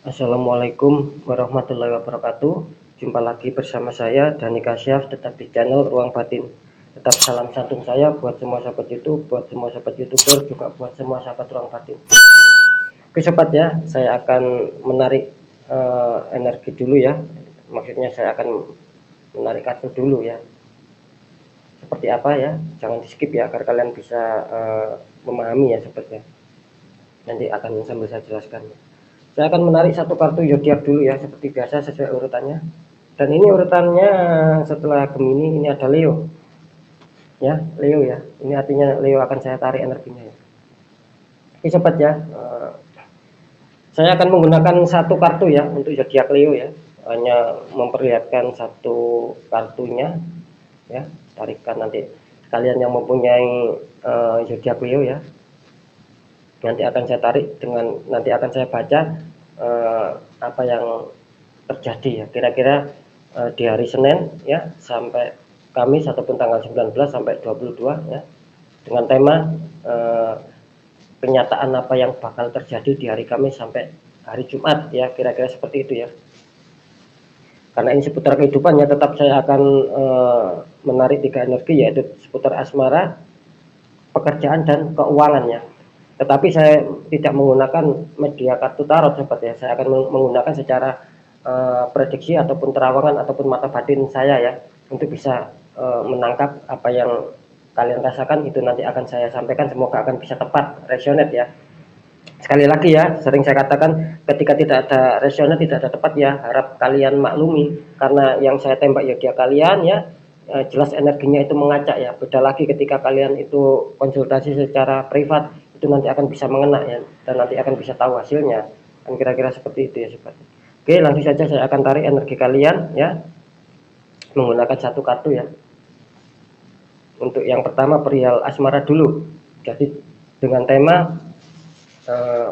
Assalamualaikum warahmatullahi wabarakatuh. Jumpa lagi bersama saya Dani Kasyaf, tetap di channel Ruang Batin. Tetap salam santun saya buat semua sahabat YouTube, buat semua sahabat YouTuber, juga buat semua sahabat Ruang Batin. Oke sobat ya, saya akan menarik energi dulu ya. Maksudnya saya akan menarik kartu dulu ya. Seperti apa ya? Jangan di skip ya, agar kalian bisa memahami ya sobat ya. Nanti akan sambil saya jelaskan. Saya akan menarik satu kartu zodiak dulu ya, seperti biasa sesuai urutannya. Dan ini urutannya setelah Gemini ini ada Leo. Ya, Leo ya. Ini artinya Leo akan saya tarik energinya ya. Oke sobat ya. Saya akan menggunakan satu kartu ya untuk zodiak Leo ya. Hanya memperlihatkan satu kartunya ya. Tarikan nanti kalian yang mempunyai zodiak Leo ya. Nanti akan saya tarik dengan nanti akan saya baca apa yang terjadi ya kira-kira di hari Senin ya sampai Kamis ataupun tanggal 19 sampai 22 ya dengan tema kenyataan apa yang bakal terjadi di hari Kamis sampai hari Jumat ya kira-kira seperti itu ya. Karena ini seputar kehidupan ya tetap saya akan menarik 3 energi yaitu seputar asmara, pekerjaan dan keuangan ya. Tetapi saya tidak menggunakan media kartu tarot sobat ya. Saya akan menggunakan secara prediksi ataupun terawangan ataupun mata batin saya ya untuk bisa menangkap apa yang kalian rasakan itu nanti akan saya sampaikan, semoga akan bisa tepat resonate ya. Sekali lagi ya, sering saya katakan ketika tidak ada resonate, tidak ada tepat ya, harap kalian maklumi karena yang saya tembak ya dia kalian ya, jelas energinya itu mengacak ya. Beda lagi ketika kalian itu konsultasi secara privat, itu nanti akan bisa mengena ya dan nanti akan bisa tahu hasilnya. Kan kira-kira seperti itu ya sobat. Oke, langsung saja saya akan tarik energi kalian ya menggunakan satu kartu ya. Untuk yang pertama perihal asmara dulu. Jadi dengan tema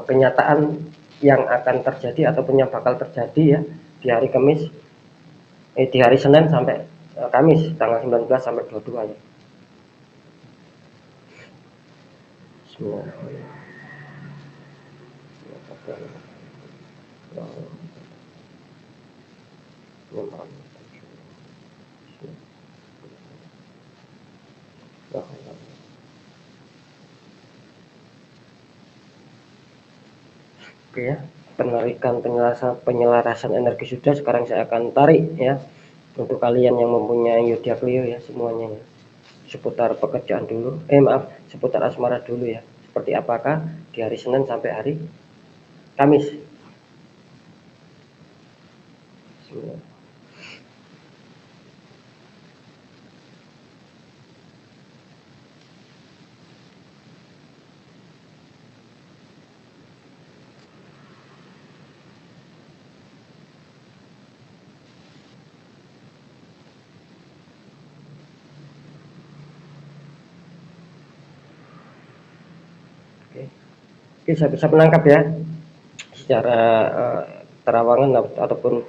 kenyataan yang akan terjadi ataupun yang bakal terjadi ya di hari Kamis di hari Senin sampai Kamis tanggal 19 sampai 22 ya. Bismillahirrahmanirrahim. Oke ya, penarikan penyelarasan energi sudah, sekarang saya akan tarik ya untuk kalian yang mempunyai zodiak Leo ya semuanya ya. Seputar pekerjaan dulu, seputar asmara dulu ya. Seperti apakah di hari Senin sampai hari Kamis. Bismillah. Oke, saya bisa menangkap ya secara terawangan ataupun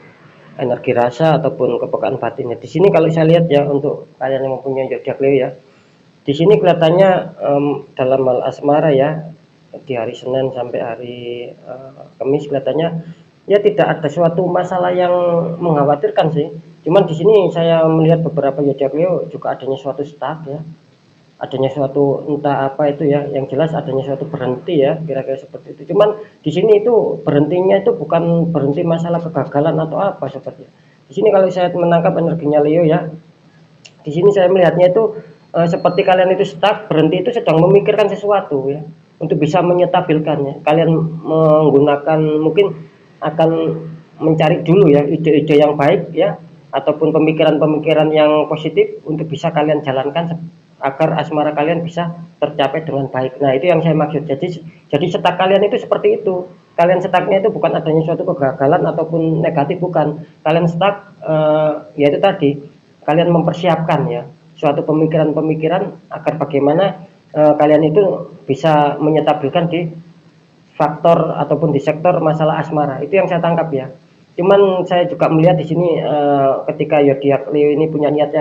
energi rasa ataupun kepekaan batinnya. Di sini kalau saya lihat ya untuk kalian yang mempunyai zodiak Leo ya, di sini kelihatannya dalam hal asmara ya di hari Senin sampai hari Kamis kelihatannya ya tidak ada suatu masalah yang mengkhawatirkan sih. Cuman di sini saya melihat beberapa zodiak Leo juga adanya suatu stuck ya, adanya suatu entah apa itu ya, yang jelas adanya suatu berhenti ya kira-kira seperti itu. Cuman di sini itu berhentinya itu bukan berhenti masalah kegagalan atau apa sobat ya. Di sini kalau saya menangkap energinya Leo ya, di sini saya melihatnya itu seperti kalian itu stuck, berhenti itu sedang memikirkan sesuatu ya untuk bisa menyetabilkan ya. Kalian menggunakan mungkin akan mencari dulu ya ide-ide yang baik ya ataupun pemikiran-pemikiran yang positif untuk bisa kalian jalankan agar asmara kalian bisa tercapai dengan baik. Nah itu yang saya maksud. Jadi setak kalian itu seperti itu. Kalian setaknya itu bukan adanya suatu kegagalan ataupun negatif, bukan. Kalian setak yaitu tadi kalian mempersiapkan ya suatu pemikiran-pemikiran agar bagaimana kalian itu bisa menyetabilkan di faktor ataupun di sektor masalah asmara. Itu yang saya tangkap ya. Cuman saya juga melihat di sini ketika zodiak Leo ini punya niat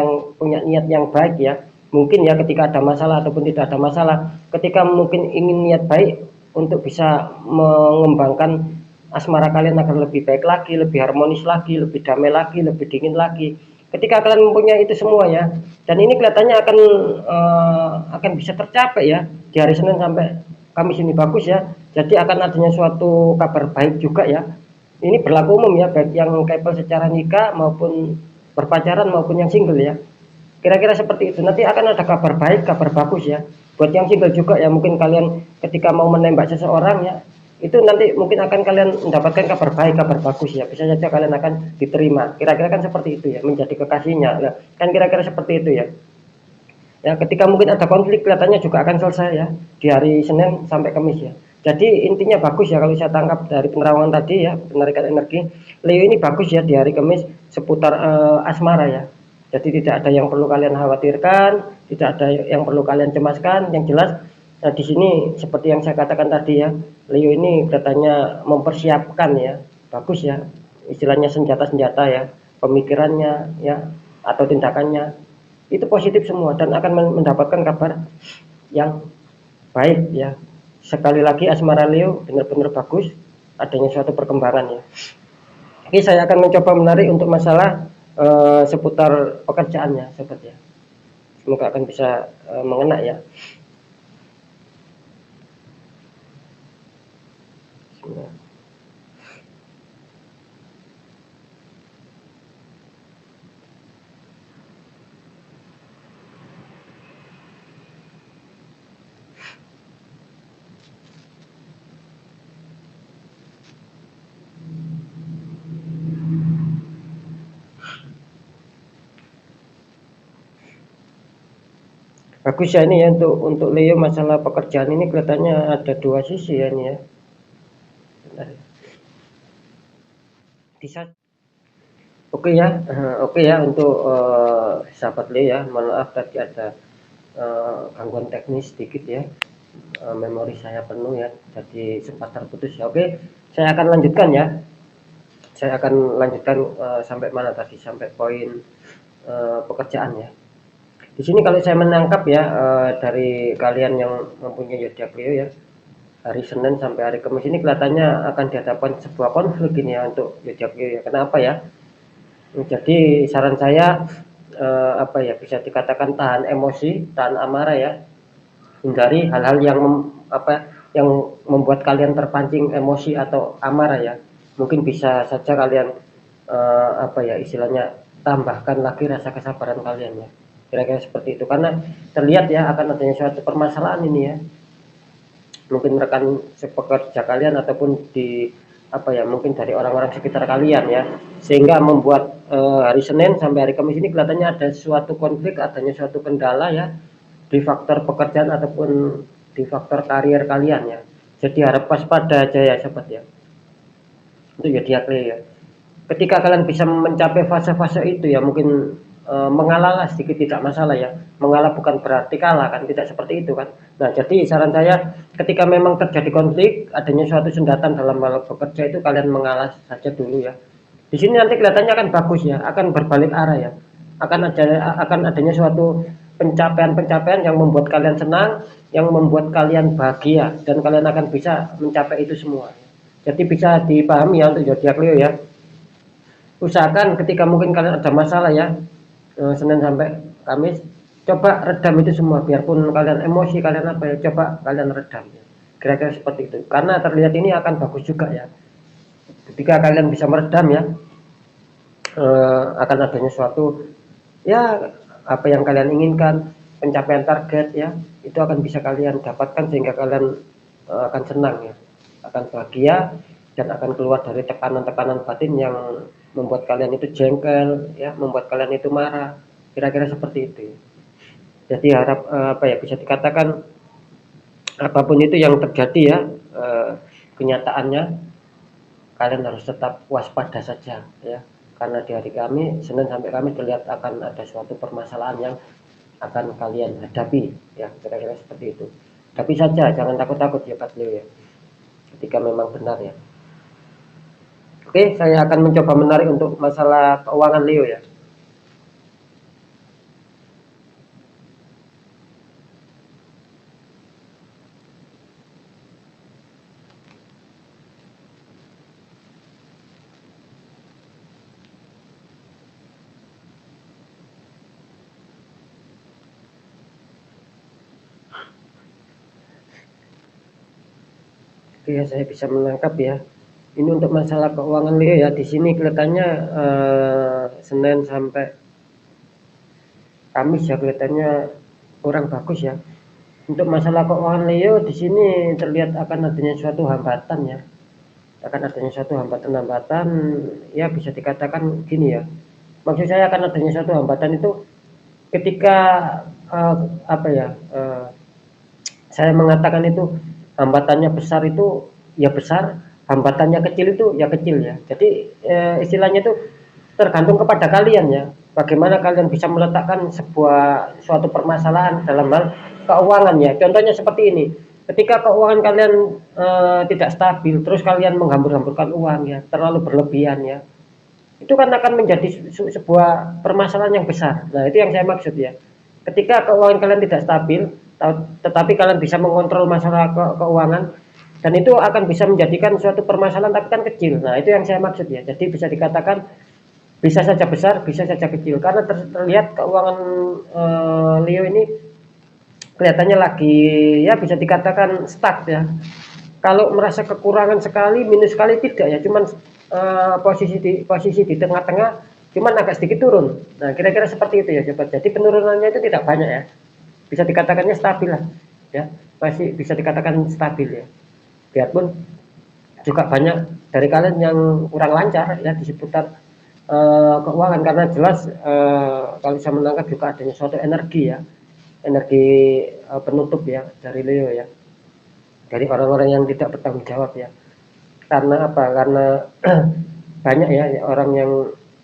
yang baik ya. Mungkin ya ketika ada masalah ataupun tidak ada masalah, ketika mungkin ingin niat baik untuk bisa mengembangkan asmara kalian akan lebih baik lagi, lebih harmonis lagi, lebih damai lagi, lebih dingin lagi. Ketika kalian mempunyai itu semua ya, dan ini kelihatannya akan bisa tercapai ya di hari Senin sampai Kamis ini bagus ya. Jadi akan adanya suatu kabar baik juga ya. Ini berlaku umum ya, baik yang couple secara nikah maupun berpacaran maupun yang single ya. Kira-kira seperti itu. Nanti akan ada kabar baik, kabar bagus ya. Buat yang single juga ya, mungkin kalian ketika mau menembak seseorang ya, itu nanti mungkin akan kalian mendapatkan kabar baik, kabar bagus ya. Bisa saja kalian akan diterima. Kira-kira kan seperti itu ya, menjadi kekasihnya. Ya, kan kira-kira seperti itu ya. Ya, ketika mungkin ada konflik kelihatannya juga akan selesai ya di hari Senin sampai Kamis ya. Jadi intinya bagus ya kalau saya tangkap dari penerawangan tadi ya, penarikan energi. Leo ini bagus ya di hari Kamis seputar asmara ya. Jadi tidak ada yang perlu kalian khawatirkan, tidak ada yang perlu kalian cemaskan. Yang jelas di sini seperti yang saya katakan tadi ya, Leo ini katanya mempersiapkan ya, bagus ya. Istilahnya senjata-senjata ya, pemikirannya ya atau tindakannya itu positif semua dan akan mendapatkan kabar yang baik ya. Sekali lagi asmara Leo benar-benar bagus, adanya suatu perkembangan ya. Oke, saya akan mencoba menarik untuk masalah seputar pekerjaannya sobat ya. Semoga akan bisa mengena ya. Bagus ya ini ya untuk Leo masalah pekerjaan ini kelihatannya ada dua sisi ya ini ya. Bentar ya. Bisa. Oke ya, oke ya untuk sahabat Leo ya. Mohon maaf tadi ada gangguan teknis sedikit ya. Memori saya penuh ya, jadi sempat terputus ya. Oke, saya akan lanjutkan ya. Saya akan lanjutkan sampai mana tadi, sampai poin pekerjaan ya. Di sini kalau saya menangkap ya dari kalian yang mempunyai zodiak Leo ya, hari Senin sampai hari Kamis ini kelihatannya akan dihadapkan sebuah konflik ini ya untuk zodiak Leo ya. Kenapa ya? Jadi saran saya apa ya, bisa dikatakan tahan emosi, tahan amarah ya. Hindari hal-hal yang yang membuat kalian terpancing emosi atau amarah ya. Mungkin bisa saja kalian apa ya istilahnya, tambahkan lagi rasa kesabaran kalian ya. Kira-kira seperti itu karena terlihat ya akan adanya suatu permasalahan ini ya. Mungkin rekan sepekerja kalian ataupun di apa ya, mungkin dari orang-orang sekitar kalian ya, sehingga membuat hari Senin sampai hari Kamis ini kelihatannya ada suatu konflik, adanya suatu kendala ya di faktor pekerjaan ataupun di faktor karir kalian ya. Jadi harap waspada aja ya sobat ya. Itu ya diakui ya. Ketika kalian bisa mencapai fase-fase itu ya mungkin mengalah sedikit tidak masalah ya. Mengalah bukan berarti kalah kan, tidak seperti itu kan. Nah, jadi saran saya ketika memang terjadi konflik, adanya suatu sendatan dalam hal bekerja itu kalian mengalah saja dulu ya. Di sini nanti kelihatannya akan bagus ya, akan berbalik arah ya. Akan adanya suatu pencapaian-pencapaian yang membuat kalian senang, yang membuat kalian bahagia dan kalian akan bisa mencapai itu semua. Jadi bisa dipahami ya untuk zodiak Leo ya. Usahakan ketika mungkin kalian ada masalah ya, Senin sampai Kamis, coba redam itu semua. Biarpun kalian emosi, kalian apa ya, coba kalian redam. Kira-kira seperti itu. Karena terlihat ini akan bagus juga ya. Ketika kalian bisa meredam ya, akan adanya suatu ya apa yang kalian inginkan, pencapaian target ya, itu akan bisa kalian dapatkan sehingga kalian akan senang ya, akan bahagia dan akan keluar dari tekanan-tekanan batin yang membuat kalian itu jengkel ya, membuat kalian itu marah. Kira-kira seperti itu. Jadi harap apa ya, bisa dikatakan apapun itu yang terjadi ya, kenyataannya kalian harus tetap waspada saja ya, karena di hari kami Senin sampai kami terlihat akan ada suatu permasalahan yang akan kalian hadapi ya, kira-kira seperti itu. Tapi saja jangan takut-takut ya Pak Leo ya, ketika memang benar ya. Oke, saya akan mencoba menarik untuk masalah keuangan Leo ya. Oke ya, saya bisa menangkap ya. Ini untuk masalah keuangan Leo ya, di sini kelihatannya Senin sampai Kamis ya kelihatannya kurang bagus ya. Untuk masalah keuangan Leo di sini terlihat akan adanya suatu hambatan ya. Akan adanya suatu hambatan-hambatan ya, bisa dikatakan gini ya. Maksud saya akan adanya suatu hambatan itu ketika apa ya? Saya mengatakan itu hambatannya besar itu ya besar, hambatannya kecil itu ya kecil ya. Jadi istilahnya itu tergantung kepada kalian ya. Bagaimana kalian bisa meletakkan suatu permasalahan dalam hal keuangan ya. Contohnya seperti ini. Ketika keuangan kalian tidak stabil, terus kalian menghambur-hamburkan uang ya, terlalu berlebihan ya. Itu kan akan menjadi sebuah permasalahan yang besar. Nah, itu yang saya maksud ya. Ketika keuangan kalian tidak stabil, tetapi kalian bisa mengontrol masalah keuangan, dan itu akan bisa menjadikan suatu permasalahan tapi kan kecil. Nah, itu yang saya maksud ya. Jadi bisa dikatakan bisa saja besar, bisa saja kecil. Karena terlihat keuangan Leo ini kelihatannya lagi ya bisa dikatakan stuck ya. Kalau merasa kekurangan sekali, minus sekali tidak ya, cuman posisi di tengah-tengah, cuman agak sedikit turun. Nah, kira-kira seperti itu ya, sobat. Jadi penurunannya itu tidak banyak ya. Bisa dikatakannya stabil lah, ya. Masih bisa dikatakan stabil ya. Biarpun juga banyak dari kalian yang kurang lancar ya di seputar keuangan, karena jelas kalau saya menangkap juga adanya suatu energi ya, energi penutup ya dari Leo ya, dari orang-orang yang tidak bertanggung jawab ya. Karena apa? Karena banyak ya orang yang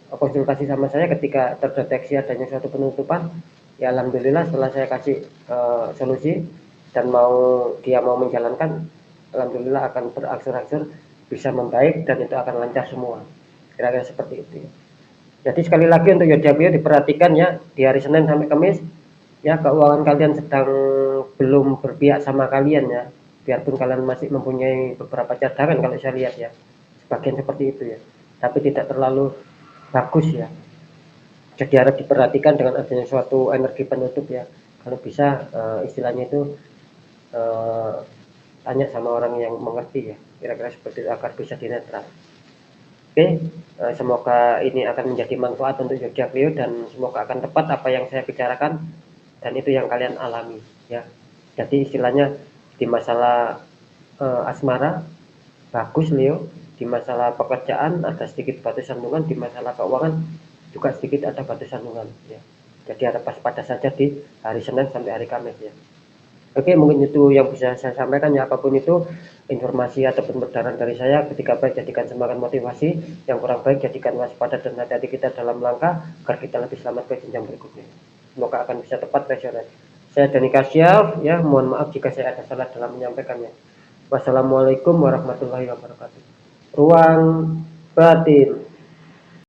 konsultasi sama saya ketika terdeteksi adanya suatu penutupan, ya alhamdulillah setelah saya kasih solusi dan dia mau menjalankan, alhamdulillah akan berangsur-angsur bisa membaik dan itu akan lancar semua. Kira-kira seperti itu ya. Jadi sekali lagi untuk zodiak Leo diperhatikan ya, di hari Senin sampai Kamis ya, keuangan kalian sedang belum berpihak sama kalian ya. Biarpun kalian masih mempunyai beberapa cadangan kalau saya lihat ya, sebagian seperti itu ya, tapi tidak terlalu bagus ya. Jadi harus diperhatikan dengan adanya suatu energi penutup ya. Kalau bisa istilahnya itu tanya sama orang yang mengerti ya, kira-kira seperti itu agar bisa dinetral. Oke, semoga ini akan menjadi manfaat untuk zodiak Leo dan semoga akan tepat apa yang saya bicarakan dan itu yang kalian alami ya. Jadi istilahnya di masalah asmara bagus Leo, di masalah pekerjaan ada sedikit batu sandungan, di masalah keuangan juga sedikit ada batu sandungan ya. Jadi harap waspada saja di hari Senin sampai hari Kamis ya. Oke, mungkin itu yang bisa saya sampaikan ya. Apapun itu informasi ataupun pencerahan dari saya, ketika baik jadikan semangat motivasi, yang kurang baik jadikan waspada dan hati-hati kita dalam langkah agar kita lebih selamat ke jenjang berikutnya. Semoga akan bisa tepat resonansi. Saya Dani Kasyaf ya, mohon maaf jika saya ada salah dalam menyampaikannya. Wassalamualaikum warahmatullahi wabarakatuh. Ruang batin.